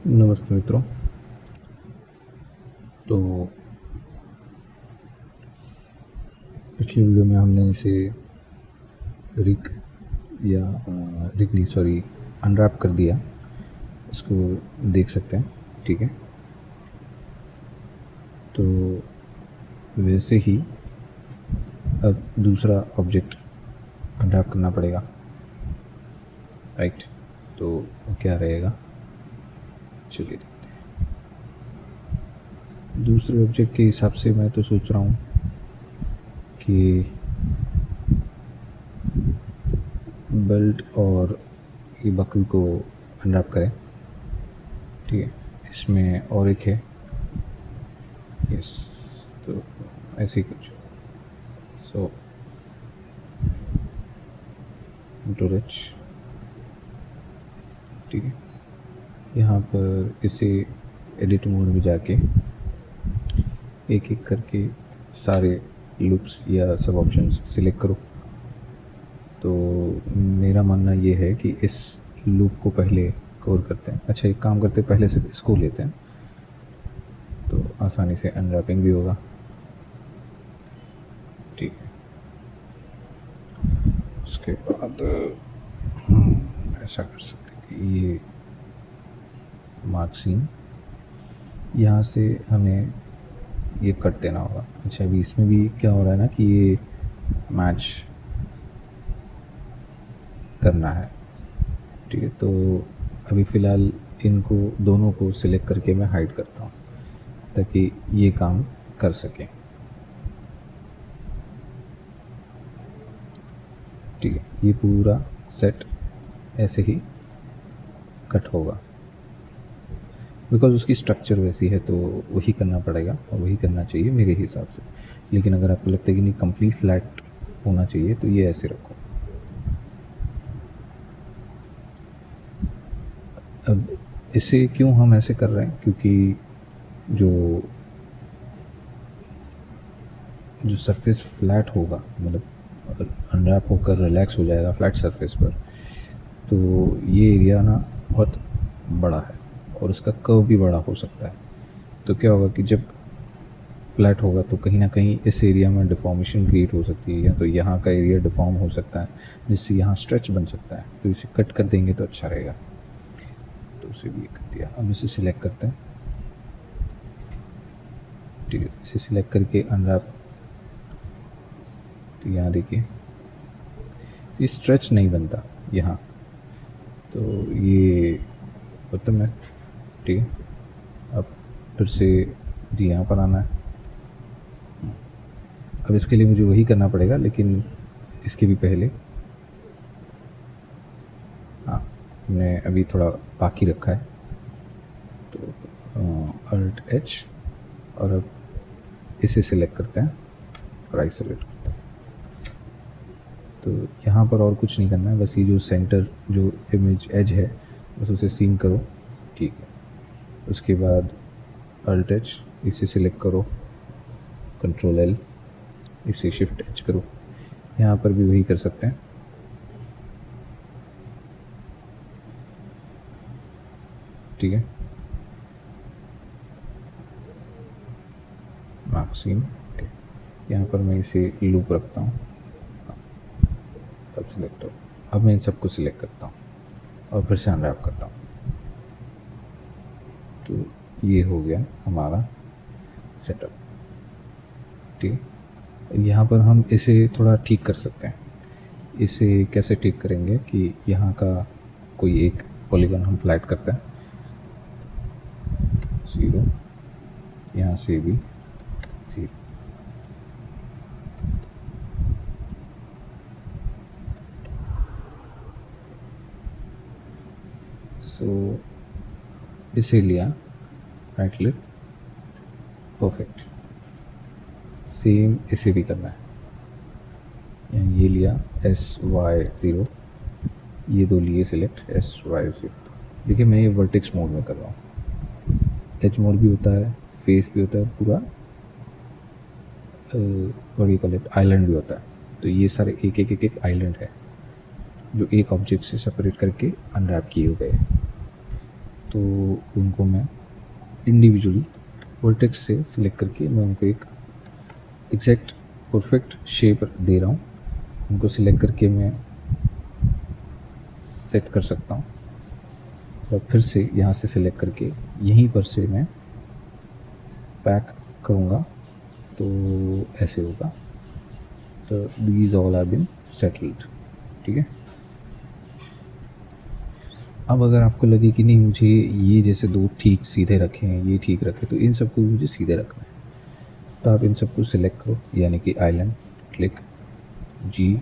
नमस्ते मित्रों। तो पिछली वीडियो में हमने इसे रिग या रिग नहीं सॉरी अनरैप कर दिया, इसको देख सकते हैं। ठीक है, तो वैसे ही अब दूसरा ऑब्जेक्ट अनरैप करना पड़ेगा, राइट। तो वो क्या रहेगा, चलिए देखते हैं। दूसरे ऑब्जेक्ट के हिसाब से मैं तो सोच रहा हूँ कि बेल्ट और ये बकल को अनरैप करें। ठीक है, इसमें और एक है, यस, तो ऐसे ही कुछ। सो रिच, ठीक है, यहाँ पर इसे एडिट मोड में जाके एक एक करके सारे लूप्स या सब ऑप्शंस सिलेक्ट करो। तो मेरा मानना ये है कि इस लूप को पहले कवर करते हैं। अच्छा, एक काम करते हैं, पहले से इसको लेते हैं तो आसानी से अनरैपिंग भी होगा। ठीक है, उसके बाद ऐसा कर सकते हैं कि ये मार्क्सिंग यहाँ से हमें ये कट देना होगा। अच्छा, अभी इसमें भी क्या हो रहा है ना कि ये मैच करना है। ठीक है, तो अभी फ़िलहाल इनको दोनों को सिलेक्ट करके मैं हाइड करता हूँ ताकि ये काम कर सकें। ठीक है, ये पूरा सेट ऐसे ही कट होगा बिकॉज उसकी स्ट्रक्चर वैसी है, तो वही करना पड़ेगा और वही करना चाहिए मेरे हिसाब से। लेकिन अगर आपको लगता है कि नहीं कंप्लीट फ्लैट होना चाहिए तो ये ऐसे रखो। अब इसे क्यों हम ऐसे कर रहे हैं, क्योंकि जो सरफेस फ्लैट होगा, मतलब अनरैप होकर रिलैक्स हो जाएगा फ्लैट सरफेस पर, तो ये एरिया ना बहुत बड़ा है और इसका कर्व भी बड़ा हो सकता है। तो क्या होगा कि जब फ्लैट होगा तो कहीं ना कहीं इस एरिया में डिफॉर्मेशन क्रिएट हो सकती है, या तो यहाँ का एरिया डिफॉर्म हो सकता है जिससे यहाँ स्ट्रेच बन सकता है। तो इसे कट कर देंगे तो अच्छा रहेगा, तो उसे भी कर दिया। अब इसे सिलेक्ट करते हैं। ठीक है, इसे सिलेक्ट करके अनरैप, तो यहाँ देखिए तो ये स्ट्रेच नहीं बनता यहाँ, तो ये उत्तम है। ठीक है, अब फिर से जी यहाँ पर आना है। अब इसके लिए मुझे वही करना पड़ेगा, लेकिन इसके भी पहले हाँ, हमने अभी थोड़ा बाकी रखा है, तो अल्ट एच, और अब इसे सिलेक्ट करते हैं और आइसोलेट करते हैं। तो यहाँ पर और कुछ नहीं करना है, बस ये जो सेंटर जो इमेज एज है बस उसे सीन करो। ठीक है, उसके बाद अल्ट एच, इसे सिलेक्ट करो, कंट्रोल एल, इसे शिफ्ट एच करो। यहाँ पर भी वही कर सकते हैं। ठीक है, मार्क्सिंग, यहाँ पर मैं इसे लूप रखता हूँ। अब सिलेक्ट हो, अब मैं इन सबको सिलेक्ट करता हूँ और फिर से अनरैप करता हूँ। तो ये हो गया हमारा सेटअप। ठीक है, यहाँ पर हम इसे थोड़ा ठीक कर सकते हैं। इसे कैसे ठीक करेंगे कि यहाँ का कोई एक पॉलीगॉन हम फ्लैट करते हैं, 0, यहाँ से भी 0। सो इसे लिया, राइट क्लिक, परफेक्ट। सेम इसे भी करना है, ये लिया SY0, ये दो लिए सिलेक्ट SY0। देखिए मैं ये वर्टेक्स मोड में कर रहा हूँ, एच मोड भी होता है, फेस भी होता है, पूरा व्हाट कॉल इट आइलैंड भी होता है। तो ये सारे एक एक एक एक आइलैंड है जो एक ऑब्जेक्ट से सेपरेट करके अनरैप किए गए। तो उनको मैं इंडिविजुअली वर्टेक्स से सिलेक्ट करके मैं उनको एक एग्जैक्ट परफेक्ट शेप दे रहा हूँ। उनको सिलेक्ट करके मैं सेट कर सकता हूँ और फिर से यहाँ से सिलेक्ट करके यहीं पर से मैं पैक करूँगा तो ऐसे होगा। तो these all are been settled. ठीक है। अब अगर आपको लगे कि नहीं मुझे ये जैसे दो ठीक सीधे रखे हैं, ये ठीक रखे, तो इन सबको मुझे सीधे रखना है, तो आप इन सबको सिलेक्ट करो, यानी कि आइलैंड, क्लिक जी।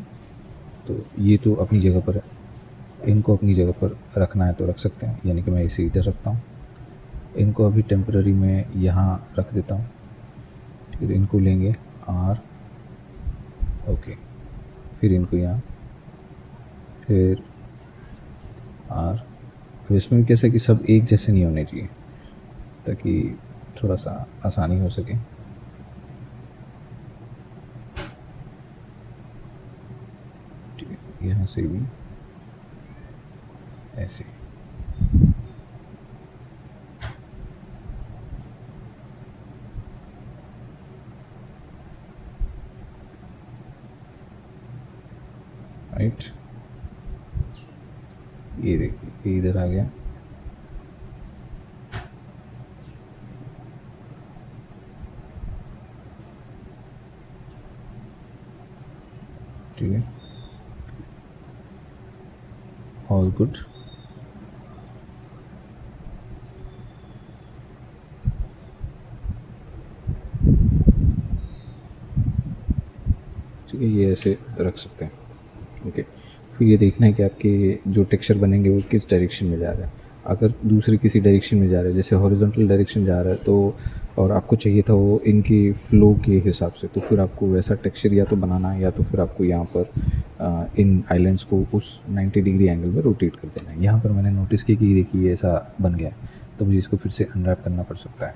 तो ये तो अपनी जगह पर है, इनको अपनी जगह पर रखना है तो रख सकते हैं, यानी कि मैं इसे इधर रखता हूँ। इनको अभी टेम्पररी में यहाँ रख देता हूँ। फिर इनको लेंगे आर, ओके, फिर इनको यहाँ, फिर आर। अब इसमें कैसे कि सब एक जैसे नहीं होने चाहिए ताकि थोड़ा सा आसानी हो सके। ठीक है, यहाँ से भी ऐसे। राइट, ये देखिए इधर आ गया। ठीक है, ऑल गुड। ठीक है, ये ऐसे रख सकते हैं। ओके, फिर ये देखना है कि आपके जो टेक्सचर बनेंगे वो किस डायरेक्शन में जा रहा है। अगर दूसरे किसी डायरेक्शन में जा रहा है, जैसे हॉरिजॉन्टल डायरेक्शन जा रहा है, तो और आपको चाहिए था वो इनके फ्लो के हिसाब से, तो फिर आपको वैसा टेक्सचर या तो बनाना है या तो फिर आपको यहाँ पर इन आइलैंड्स को उस 90 डिग्री एंगल में रोटेट कर देना है। यहाँ पर मैंने नोटिस किया कि देखिए ऐसा बन गया, तो मुझे इसको फिर से अनरैप करना पड़ सकता है।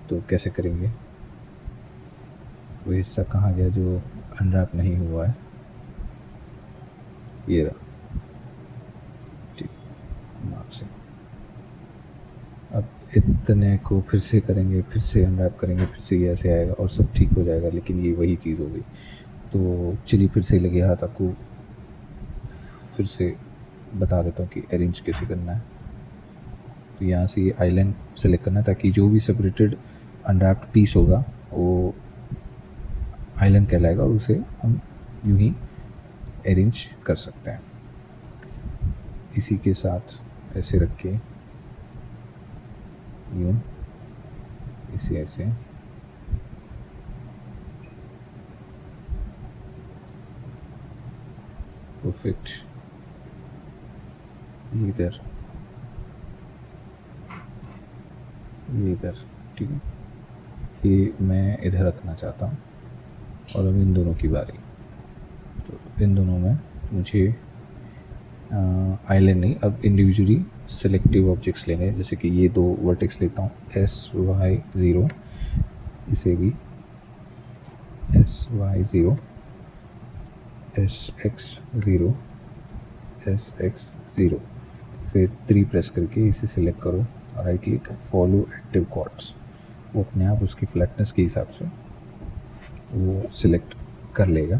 तो कैसे करेंगे? वो हिस्सा कहाँ गया जो अनरैप नहीं हुआ है? ये रहा। ठीक, मार्क से अब इतने को फिर से करेंगे, फिर से अनरैप करेंगे, फिर से ये ऐसे आएगा और सब ठीक हो जाएगा, लेकिन ये वही चीज़ हो गई। तो चलिए फिर से लगे हाथ, आपको फिर से बता देता हूँ कि अरेंज कैसे करना है। तो यहाँ से ये आइलैंड सेलेक्ट करना है ताकि जो भी सेपरेटेड अनरैप्ड पीस होगा वो आइलैंड कहलाएगा और उसे हम यूँ ही अरेंज कर सकते हैं। इसी के साथ ऐसे रख के यूँ, इसे ऐसे, परफेक्ट। इधर, ये इधर। ठीक है, ये मैं इधर रखना चाहता हूँ। और अब इन दोनों की बारी। तो इन दोनों में मुझे आइलैंड नहीं, अब इंडिविजुअली सेलेक्टिव ऑब्जेक्ट्स लेने हैं। जैसे कि ये दो वर्टेक्स लेता हूँ, SY0, इसे भी SY0, SX0, SX0। फिर 3 प्रेस करके इसे सिलेक्ट करो, right click, follow active chords. वो अपने आप उसकी फ्लैटनेस के हिसाब से वो सिलेक्ट कर लेगा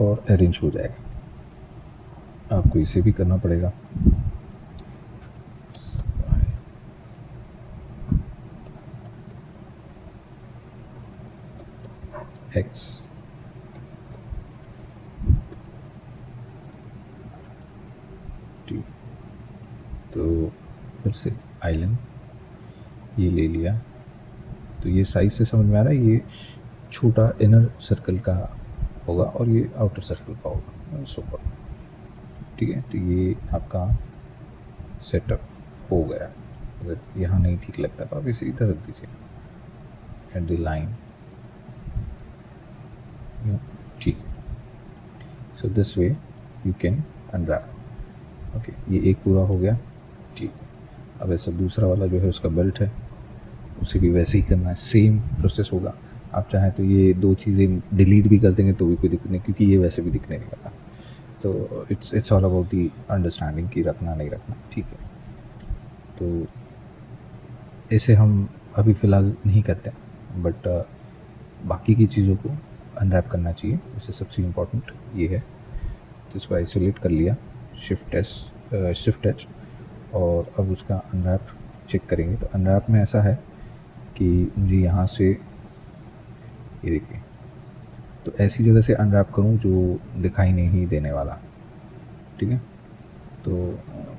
और अरेंज हो जाएगा। आपको इसे भी करना पड़ेगा। X, T। तो फिर से आइलैंड ये ले लिया। तो ये साइज से समझ में आ रहा है, ये छोटा इनर सर्कल का होगा और ये आउटर सर्कल का होगा, सुपर। ठीक है, तो ये आपका सेटअप हो गया। अगर यहाँ नहीं ठीक लगता तो आप इसे इधर रख दीजिए एट द लाइन। ठीक, so this way you can unwrap. Okay, ये एक पूरा हो गया। ठीक, अब ऐसा दूसरा वाला जो है उसका बेल्ट है, उसे भी वैसे ही करना है, सेम प्रोसेस होगा। आप चाहें तो ये दो चीज़ें डिलीट भी कर देंगे तो भी कोई दिक्कत नहीं, क्योंकि ये वैसे भी दिखने नहीं वाला। तो it's all about the understanding कि रखना नहीं रखना, ठीक है। तो ऐसे हम अभी फ़िलहाल नहीं करते, बट बाकी की चीज़ों को अनरैप करना चाहिए। इससे सबसे इम्पॉर्टेंट ये है। तो इसको आइसोलेट कर लिया, शिफ्ट एच, और अब उसका अनरैप चेक करेंगे। तो अनरैप में ऐसा है कि मुझे यहाँ से, ये देखिए, तो ऐसी जगह से अनरैप करूँ जो दिखाई नहीं देने वाला, ठीक है। तो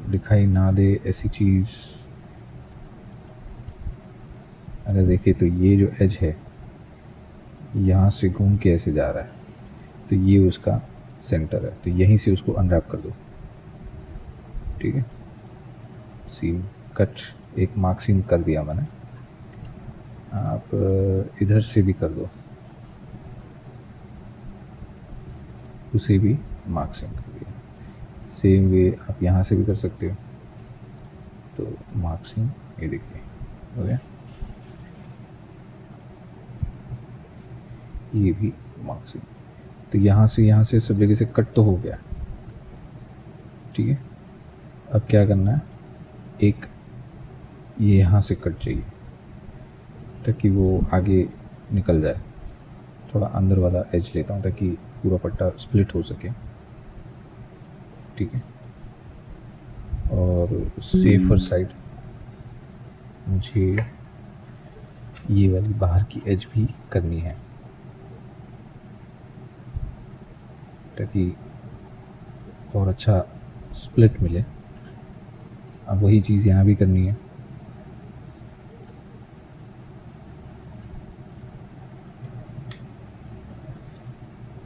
दिखाई ना दे ऐसी चीज़ अगर देखें तो ये जो एज है यहाँ से घूम के ऐसे जा रहा है, तो ये उसका सेंटर है। तो यहीं से उसको अनरैप कर दो, ठीक है। सीम कट, एक मार्क सीम कर दिया मैंने, आप इधर से भी कर दो, उसे भी मार्क सीम कर दिया। सेम वे आप यहाँ से भी कर सकते हो। तो मार्क सीम, ये देखिए हो गया, ये भी मार्क सीम। तो यहाँ से सब जगह से कट तो हो गया, ठीक है। अब क्या करना है, एक ये यहाँ से कट चाहिए ताकि वो आगे निकल जाए। थोड़ा अंदर वाला एज लेता हूँ ताकि पूरा पट्टा स्प्लिट हो सके, ठीक है। और सेफर साइड मुझे ये वाली बाहर की एज भी करनी है ताकि और अच्छा स्प्लिट मिले। अब वही चीज़ यहाँ भी करनी है।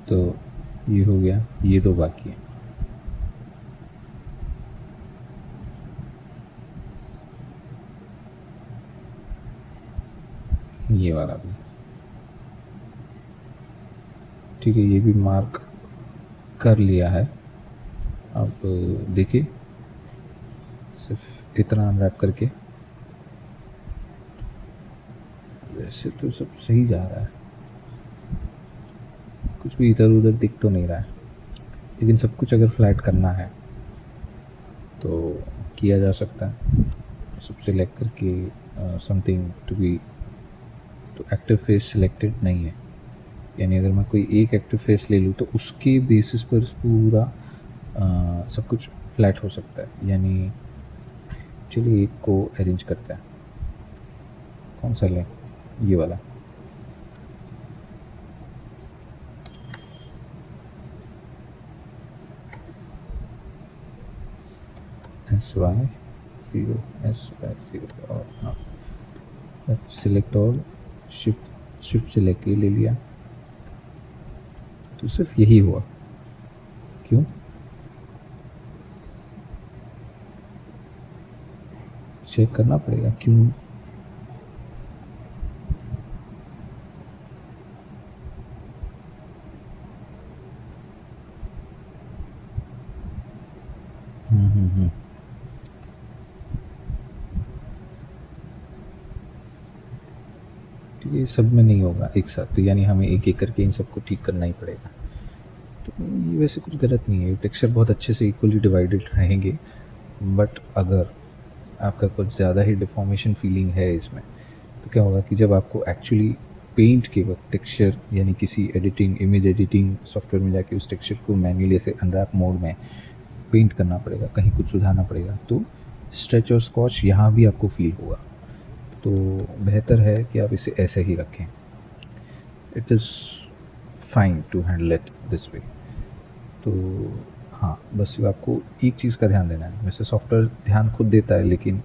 तो ये हो गया, ये दो बाकी है। ये वाला भी, ठीक है, ये भी मार्क कर लिया है। अब देखिए, सिर्फ इतना अनरैप करके, वैसे तो सब सही जा रहा है, कुछ भी इधर उधर दिख तो नहीं रहा है, लेकिन सब कुछ अगर फ्लैट करना है तो किया जा सकता है। सबसे लेकर करके समथिंग टू बी, तो एक्टिव फेस सिलेक्टेड नहीं है, यानी अगर मैं कोई एक एक्टिव फेस ले लूँ तो उसके बेसिस पर पूरा सब कुछ फ्लैट हो सकता है। यानी चलिए एक को अरेंज करते हैं, कौन सा लें, ये वाला। SY0 SY0 और हाँ, सिलेक्ट ऑल, शिफ्ट सिलेक्ट ये ले लिया। तो सिर्फ यही हुआ, क्यों? चेक करना पड़ेगा क्यों। ठीक है, सब में नहीं होगा एक साथ, तो यानी हमें एक एक करके इन सबको ठीक करना ही पड़ेगा। तो ये वैसे कुछ गलत नहीं है, टेक्सचर बहुत अच्छे से इक्वली डिवाइडेड रहेंगे। बट अगर आपका कुछ ज़्यादा ही डिफॉर्मेशन फीलिंग है इसमें, तो क्या होगा कि जब आपको एक्चुअली पेंट के वक्त टेक्सचर, यानी किसी एडिटिंग, इमेज एडिटिंग सॉफ्टवेयर में जाके उस टेक्सचर को मैन्युअली ऐसे अनरैप मोड में पेंट करना पड़ेगा, कहीं कुछ सुधारना पड़ेगा, तो स्ट्रेच और स्कॉच यहाँ भी आपको फील होगा। तो बेहतर है कि आप इसे ऐसे ही रखें। It is fine to handle it this way. तो हाँ, बस आपको एक चीज़ का ध्यान देना है। वैसे सॉफ्टवेयर ध्यान खुद देता है, लेकिन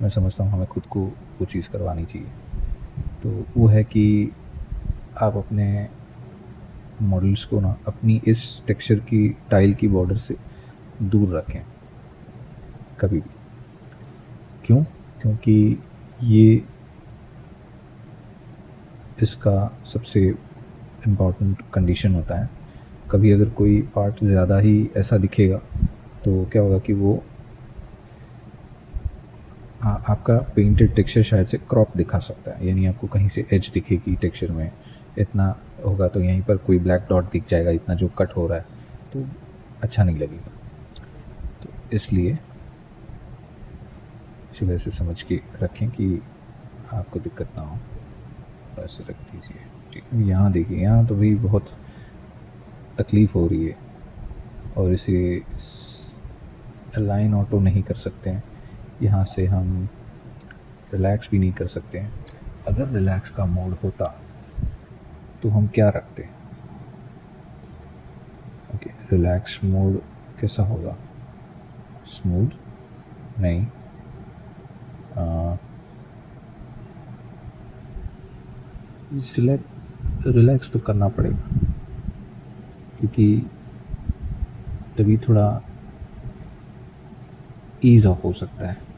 मैं समझता हूँ हमें खुद को वो चीज़ करवानी चाहिए। तो वो है कि आप अपने मॉडल्स को ना अपनी इस टेक्सचर की टाइल की बॉर्डर से दूर रखें कभी भी। क्यों? क्योंकि ये इसका सबसे इम्पॉर्टेंट कंडीशन होता है। कभी अगर कोई पार्ट ज़्यादा ही ऐसा दिखेगा तो क्या होगा कि वो आपका पेंटेड टेक्सचर शायद से क्रॉप दिखा सकता है, यानी आपको कहीं से एज दिखेगी टेक्सचर में, इतना होगा तो यहीं पर कोई ब्लैक डॉट दिख जाएगा, इतना जो कट हो रहा है। तो अच्छा नहीं लगेगा। तो इसलिए इसी वजह से समझ के रखें कि आपको दिक्कत ना हो। ऐसे रख दीजिए, ठीक है। यहाँ देखिए, यहाँ तो भी बहुत तकलीफ़ हो रही है और इसे अलाइन ऑटो नहीं कर सकते हैं। यहाँ से हम रिलैक्स भी नहीं कर सकते हैं। अगर रिलैक्स का मोड होता तो हम क्या रखते हैं? ओके, रिलैक्स मोड कैसा होगा? स्मूथ नहीं, सिलेक्ट रिलैक्स तो करना पड़ेगा क्योंकि तभी थोड़ा ईज़ ऑफ हो सकता है।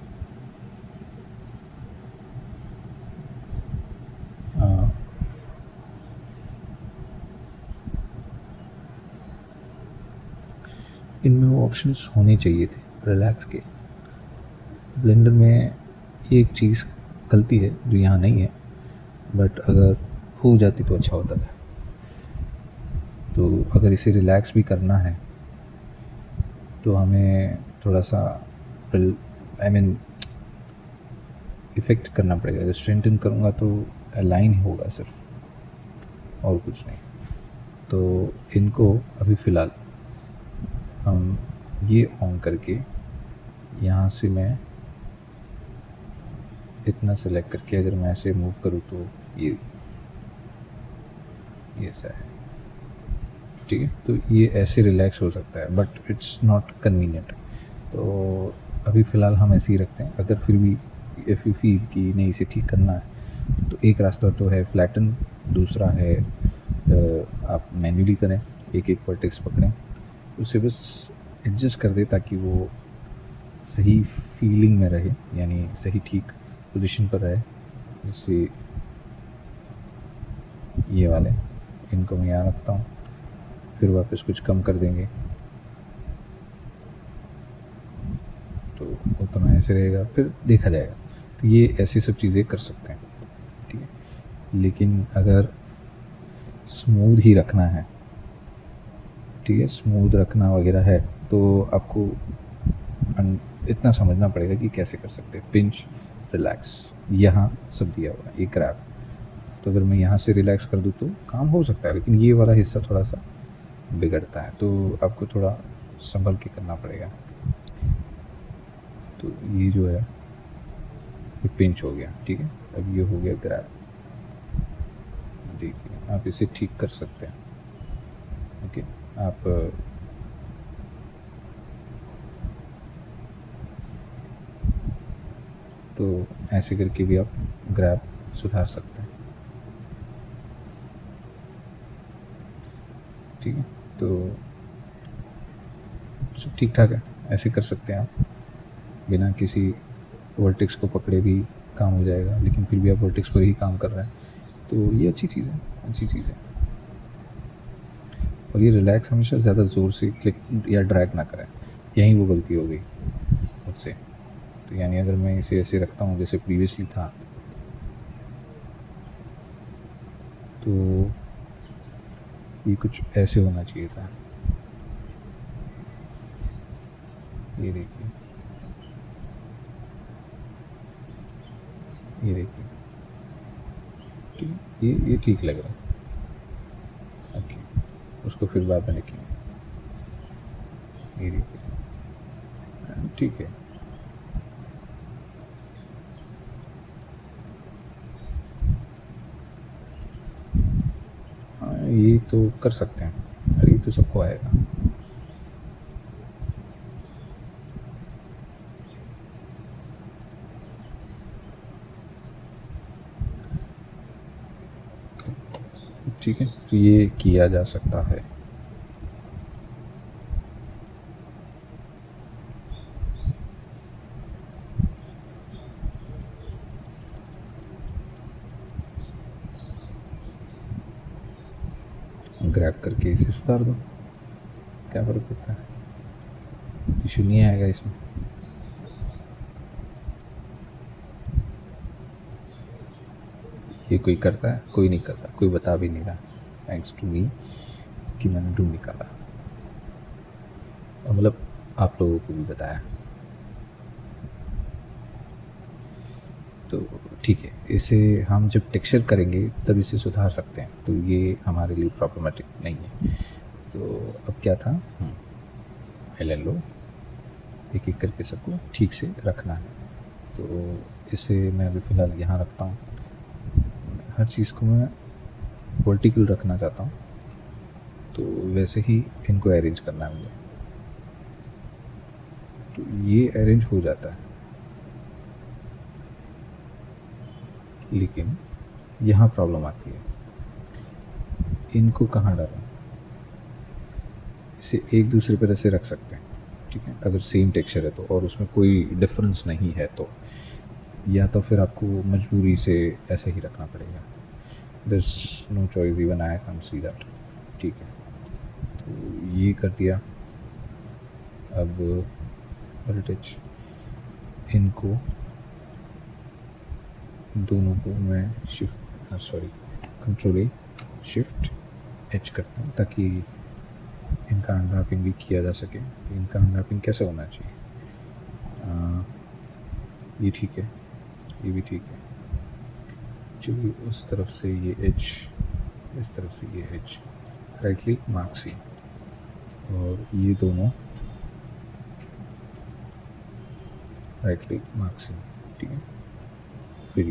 इनमें वो ऑप्शंस होने चाहिए थे रिलैक्स के। ब्लेंडर में एक चीज़ गलती है जो यहाँ नहीं है, बट अगर हो जाती तो अच्छा होता था। तो अगर इसे रिलैक्स भी करना है तो हमें थोड़ा सा इफ़ेक्ट करना पड़ेगा। अगर स्ट्रेंथन करूँगा तो अलाइन ही होगा सिर्फ, और कुछ नहीं। तो इनको अभी फ़िलहाल हम ये ऑन करके यहाँ से मैं इतना सेलेक्ट करके अगर मैं ऐसे मूव करूँ तो ये ऐसा है, ठीक है। तो ये ऐसे रिलैक्स हो सकता है बट इट्स नॉट कन्वीनियंट। तो अभी फ़िलहाल हम ऐसे ही रखते हैं। अगर फिर भी इफ़ यू फील कि नहीं इसे ठीक करना है तो एक रास्ता तो है फ्लैटन, दूसरा है आप मैन्युअली करें, एक एक वर्टेक्स पकड़ें, उसे बस एडजस्ट कर दें ताकि वो सही फीलिंग में रहे, यानी सही ठीक पोजीशन पर रहे। जैसे ये वाले, इनको मैं यहाँ रखता हूँ, फिर वापस कुछ कम कर देंगे तो उतना ऐसे रहेगा, फिर देखा जाएगा। तो ये ऐसी सब चीज़ें कर सकते हैं, ठीक है। लेकिन अगर स्मूथ ही रखना है, ठीक है, स्मूथ रखना वगैरह है तो आपको इतना समझना पड़ेगा कि कैसे कर सकते हैं। पिंच, रिलैक्स, यहाँ सब दिया हुआ है, ये ग्रैब। तो अगर मैं यहाँ से रिलैक्स कर दूँ तो काम हो सकता है, लेकिन ये वाला हिस्सा थोड़ा सा बिगड़ता है, तो आपको थोड़ा संभल के करना पड़ेगा। तो ये जो है ये पिंच हो गया, ठीक है। अब ये हो गया ग्रैब। देखिए आप इसे ठीक कर सकते हैं, ओके। आप तो ऐसे करके भी आप ग्रैब सुधार सकते हैं, ठीक है। तो सब ठीक ठाक है, ऐसे कर सकते हैं आप बिना किसी वर्टेक्स को पकड़े भी काम हो जाएगा, लेकिन फिर भी आप वर्टेक्स पर ही काम कर रहे हैं, तो ये अच्छी चीज़ है, अच्छी चीज़ है। और ये रिलैक्स हमेशा ज़्यादा ज़ोर से क्लिक या ड्रैग ना करें, यहीं वो गलती हो गई मुझसे। तो यानी अगर मैं इसे ऐसे रखता हूँ जैसे प्रीवियसली था, तो ये कुछ ऐसे होना चाहिए था। ये देखिए, ये देखिए, ठीक, ये ठीक लग रहा है, ओके। उसको फिर बाद में लिखेंगे, ये देखिए, ठीक है। हाँ, ये तो कर सकते हैं, अरे ये तो सबको आएगा। ठीक है, तो ये किया जा सकता है। ग्रैब करके इसे सुधार दो, क्या फ़र्क पड़ता है, इशू नहीं आएगा इसमें। ये कोई करता है, कोई नहीं करता, कोई बता भी नहीं रहा, थैंक्स टू मी कि मैंने ढूंढ निकाला। मतलब आप लोगों को भी बताया। तो ठीक है, इसे हम जब टेक्सचर करेंगे तब इसे सुधार सकते हैं, तो ये हमारे लिए प्रॉब्लमेटिक नहीं है। तो अब क्या था, ले लो, एक एक करके सबको ठीक से रखना है। तो इसे मैं अभी फ़िलहाल यहाँ रखता हूँ। हर चीज़ को मैं वर्टिकल रखना चाहता हूँ, तो वैसे ही इनको अरेंज करना है मुझे। तो ये अरेंज हो जाता है, लेकिन यहाँ प्रॉब्लम आती है, इनको कहाँ डालें। इसे एक दूसरे पर ऐसे रख सकते हैं, ठीक है, अगर सेम टेक्सचर है तो, और उसमें कोई डिफरेंस नहीं है तो, या तो फिर आपको मजबूरी से ऐसे ही रखना पड़ेगा। This no choice, even I can see that. ठीक है, तो ये कर दिया। अब वोल्टेज, इनको दोनों को मैं कंट्रोल ए शिफ्ट एच करता हूँ, ताकि इनका अनरैपिंग भी किया जा सके। इनका अनरैपिंग कैसे होना चाहिए, ये ठीक है, ये भी ठीक है। चलिए, उस तरफ से ये एच, इस तरफ से ये एच, राइट क्लिक मार्क सी, और ये दोनों राइट क्लिक मार्क सी, ठीक है। फिर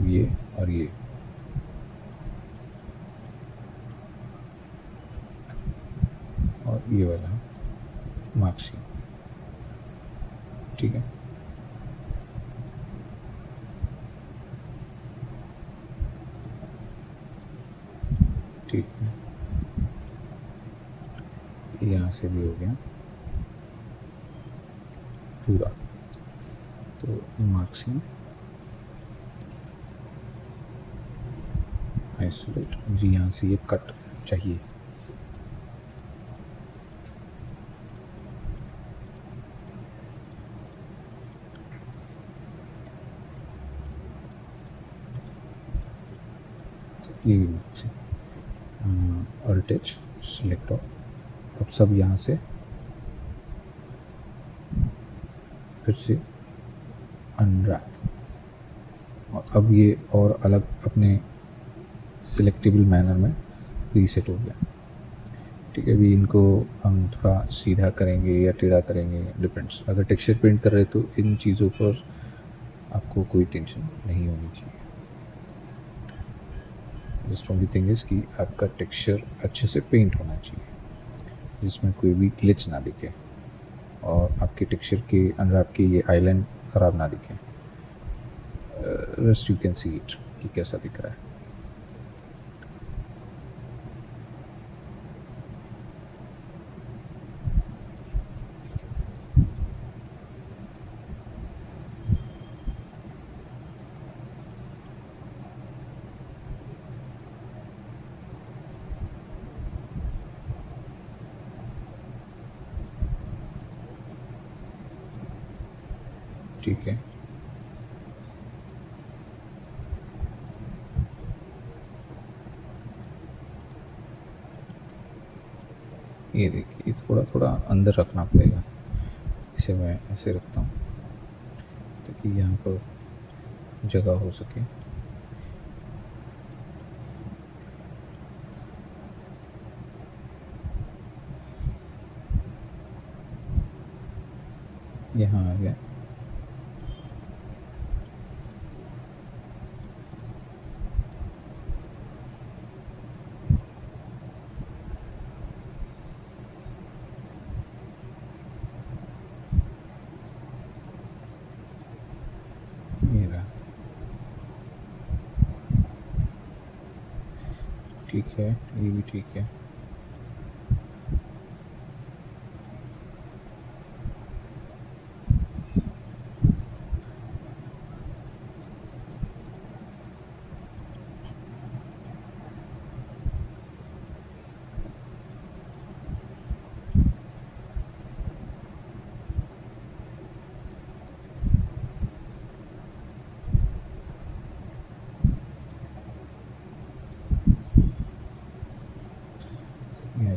ये और ये, और ये वाला मार्क सी, ठीक है। ठीक है, यहाँ से भी हो गया पूरा। तो मार्क्सिंग आइसोलेट जी, यहाँ से ये कट चाहिए। तो ये भी मार्क्सिंग, अल्ट एच सिलेक्ट ऑल। अब सब यहाँ से फिर से अनरैप, और अब ये और अलग अपने सिलेक्टेबल मैनर में रीसेट हो गया। ठीक है, अभी इनको हम थोड़ा सीधा करेंगे या टेढ़ा करेंगे, डिपेंड्स। अगर टेक्सचर पेंट कर रहे तो इन चीज़ों पर आपको कोई टेंशन नहीं होनी चाहिए। जस्ट ओनली थिंग इज़ कि आपका टेक्सचर अच्छे से पेंट होना चाहिए, जिसमें कोई भी ग्लिच ना दिखे, और आपके टेक्सचर के अंदर आपके ये आइलैंड ख़राब ना दिखे। Rest you can see it कि कैसा दिख रहा है। ठीक है, ये देखिए, थोड़ा थोड़ा अंदर रखना पड़ेगा। इसे मैं ऐसे रखता हूँ ताकि यहाँ पर जगह हो सके। यहाँ आ गया। ये रहा, ठीक है, ये भी ठीक है।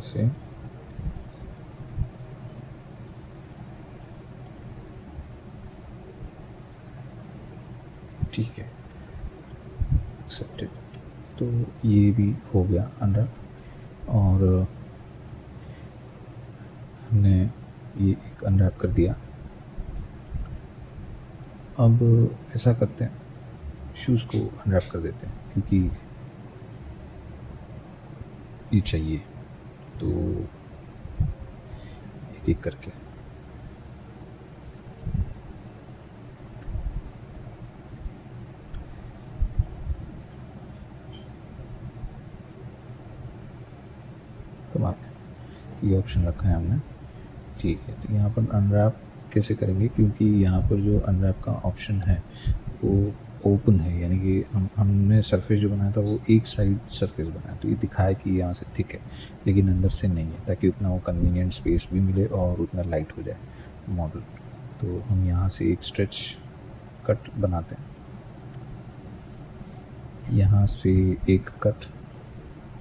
ऐसे ठीक है, एक्सेप्टेड। तो ये भी हो गया अनरैप, और हमने ये एक अनरैप कर दिया। अब ऐसा करते हैं, शूज़ को अनरैप कर देते हैं क्योंकि ये चाहिए, तो एक एक करके कमाल है। तो ये ऑप्शन रखा है हमने, ठीक है। तो यहाँ पर अनरैप कैसे करेंगे, क्योंकि यहाँ पर जो अनरैप का ऑप्शन है वो ओपन है, यानी कि हमने सरफेस जो बनाया था वो एक साइड सरफेस बनाया, तो ये दिखाया कि यहाँ से थिक है लेकिन अंदर से नहीं है, ताकि उतना वो कन्वीनियंट स्पेस भी मिले और उतना लाइट हो जाए मॉडल। तो हम यहाँ से एक स्ट्रेच कट बनाते हैं, यहाँ से एक कट,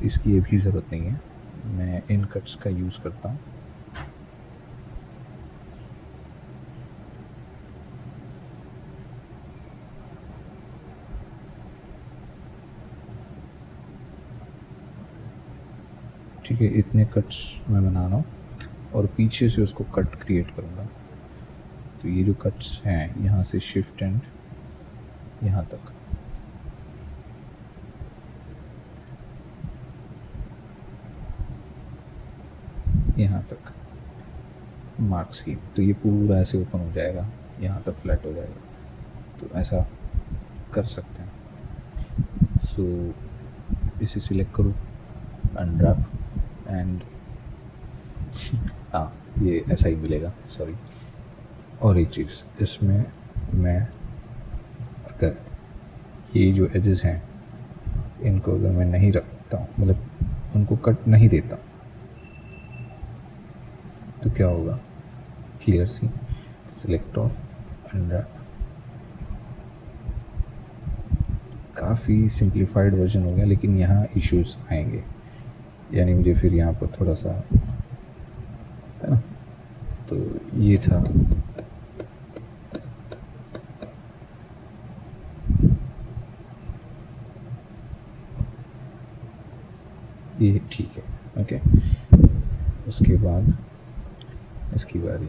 इसकी अभी ज़रूरत नहीं है, मैं इन कट्स का यूज़ करता हूँ। ठीक है, इतने कट्स मैं बना रहा हूँ और पीछे से उसको कट क्रिएट करूँगा। तो ये जो कट्स हैं यहाँ से शिफ्ट एंड यहाँ तक, यहाँ तक मार्क सीम, तो ये पूरा ऐसे ओपन हो जाएगा, यहाँ तक फ्लैट हो जाएगा। तो ऐसा कर सकते हैं। सो इसे सिलेक्ट करो, अनरैप एंड हाँ, ये ऐसा ही मिलेगा, सॉरी। और एक चीज़, इसमें मैं अगर ये जो एजेस हैं इनको अगर मैं नहीं रखता हूँ, मतलब उनको कट नहीं देता, तो क्या होगा, क्लियर सी, सिलेक्ट ऑल, अनरैप। काफ़ी सिंप्लीफाइड वर्जन हो गया, लेकिन यहाँ इश्यूज आएंगे, यानी मुझे फिर यहाँ पर थोड़ा सा, है ना। तो ये था, ये ठीक है, ओके। उसके बाद इसकी बारी,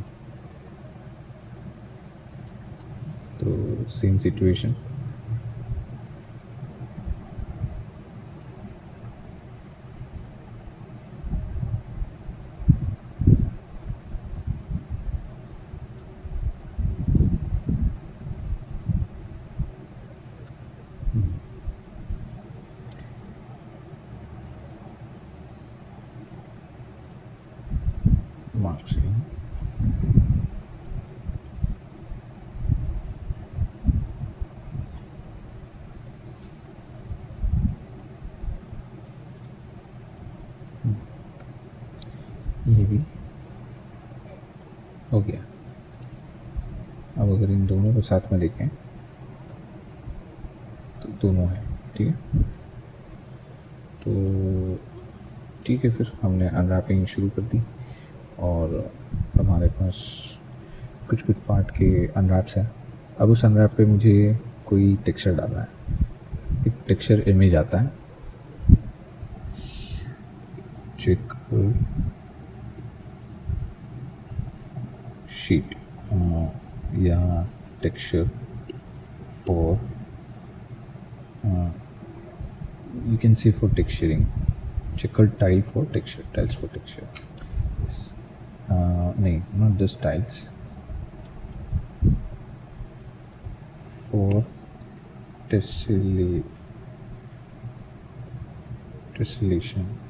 तो सेम सिचुएशन, मार्क्स ये भी हो गया। अब अगर इन दोनों को साथ में देखें तो दोनों हैं, ठीक है। तो ठीक है, फिर हमने अनरैपिंग शुरू कर दी और हमारे पास कुछ कुछ पार्ट के अनरैप्स हैं। अब उस अनरैप पे मुझे कोई टेक्सचर डालना है, एक टेक्सचर इमेज आता है, चेक शीट या texture for, you can see for texturing, checkered tile for texture, tiles for texture, yes. No, not this tiles, for tessellation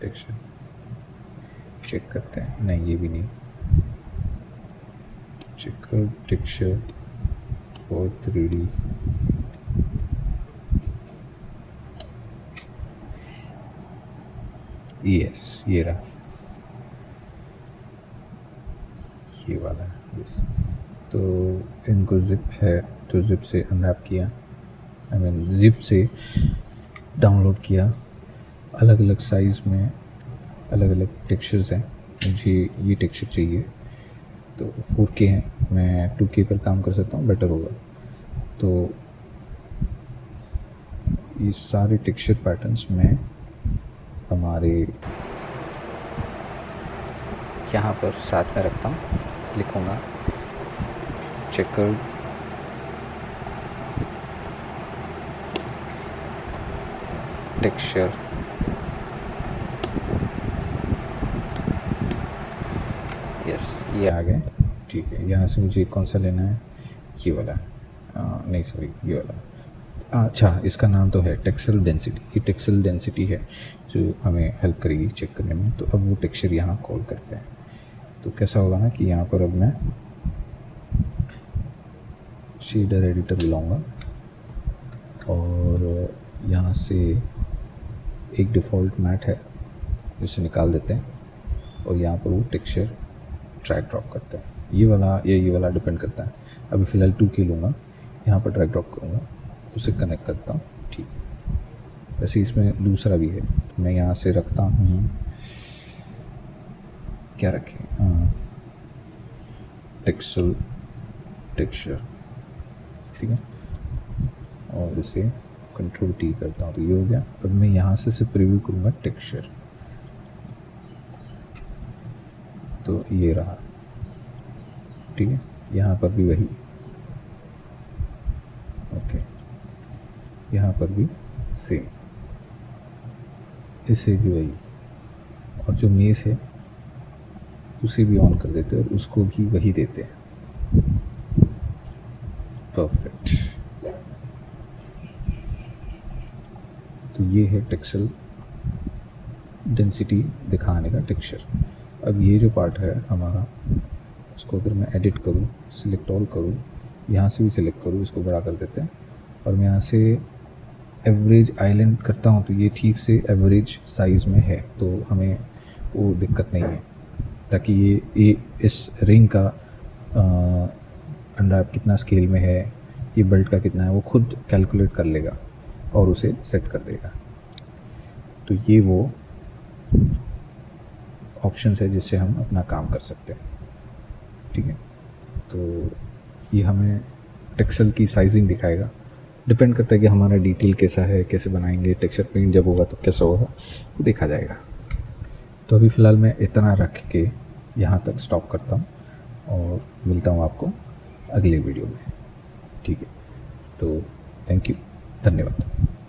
texture। Check करते हैं, नहीं ये भी नहीं, checkered texture for 3D, yes ये रहा, ये वाला है, यस। तो इनको जिप है तो जिप से अनरैप किया, आई मीन जिप से डाउनलोड किया, अलग अलग साइज़ में अलग अलग टेक्सचर्स हैं। मुझे ये टेक्सचर चाहिए, तो 4K है, मैं 2K पर काम कर सकता हूँ, बेटर होगा। तो ये सारे टेक्सचर पैटर्न्स मैं हमारे यहाँ पर साथ में रखता हूँ, लिखूँगा चेकर्ड टेक्सचर यस, ये आ गए। ठीक है, यहाँ से मुझे कौन सा लेना है, ये वाला, नहीं सॉरी ये वाला। अच्छा, इसका नाम तो है टेक्सचर डेंसिटी। ये टेक्सचर डेंसिटी है जो हमें हेल्प करेगी चेक करने में। तो अब वो टेक्सचर यहाँ कॉल करते हैं। तो कैसा होगा ना कि यहाँ पर अब मैं शेडर एडिटर बुलाऊँगा और यहाँ से एक डिफ़ॉल्ट मैट है जिसे निकाल देते हैं और यहाँ पर वो टेक्सचर ड्रैग ड्रॉप करते हैं। ये वाला डिपेंड करता है। अभी फ़िलहाल 2K लूँगा, यहाँ पर ड्रैग ड्रॉप करूँगा, उसे कनेक्ट करता हूँ। ठीक है, वैसे इसमें दूसरा भी है, तो मैं यहाँ से रखता हूँ, क्या रखें, टेक्सचर, ठीक है, और इसे कंट्रोल T करता हूँ, तो ये हो गया। अब मैं यहाँ से सिर्फ प्रीव्यू करूँगा टेक्सचर, तो ये रहा। ठीक है, यहाँ पर भी वही, ओके, यहाँ पर भी सेम, इसे भी वही, और जो मेस है उसे भी ऑन कर देते हैं और उसको भी वही देते हैं। परफेक्ट। तो ये है टेक्सचर डेंसिटी दिखाने का टेक्सचर। अब ये जो पार्ट है हमारा, उसको अगर मैं एडिट करूँ, सिलेक्ट ऑल करूँ, यहाँ से भी सिलेक्ट करूँ, इसको बड़ा कर देते हैं और मैं यहाँ से एवरेज आइलैंड करता हूँ, तो ये ठीक से एवरेज साइज़ में है, तो हमें वो दिक्कत नहीं है। ताकि ये इस रिंग का अनरैप कितना स्केल में है, ये बेल्ट का कितना है, वो खुद कैलकुलेट कर लेगा और उसे सेट कर देगा। तो ये वो ऑप्शंस है जिससे हम अपना काम कर सकते हैं। ठीक है, तो ये हमें टेक्सचर की साइजिंग दिखाएगा। डिपेंड करता है कि हमारा डिटेल कैसा है, कैसे बनाएंगे, टेक्सचर पेंट जब होगा तो कैसा होगा, वो देखा जाएगा। तो अभी फ़िलहाल मैं इतना रख के यहाँ तक स्टॉप करता हूँ और मिलता हूँ आपको अगले वीडियो में। ठीक है, तो थैंक यू, धन्यवाद।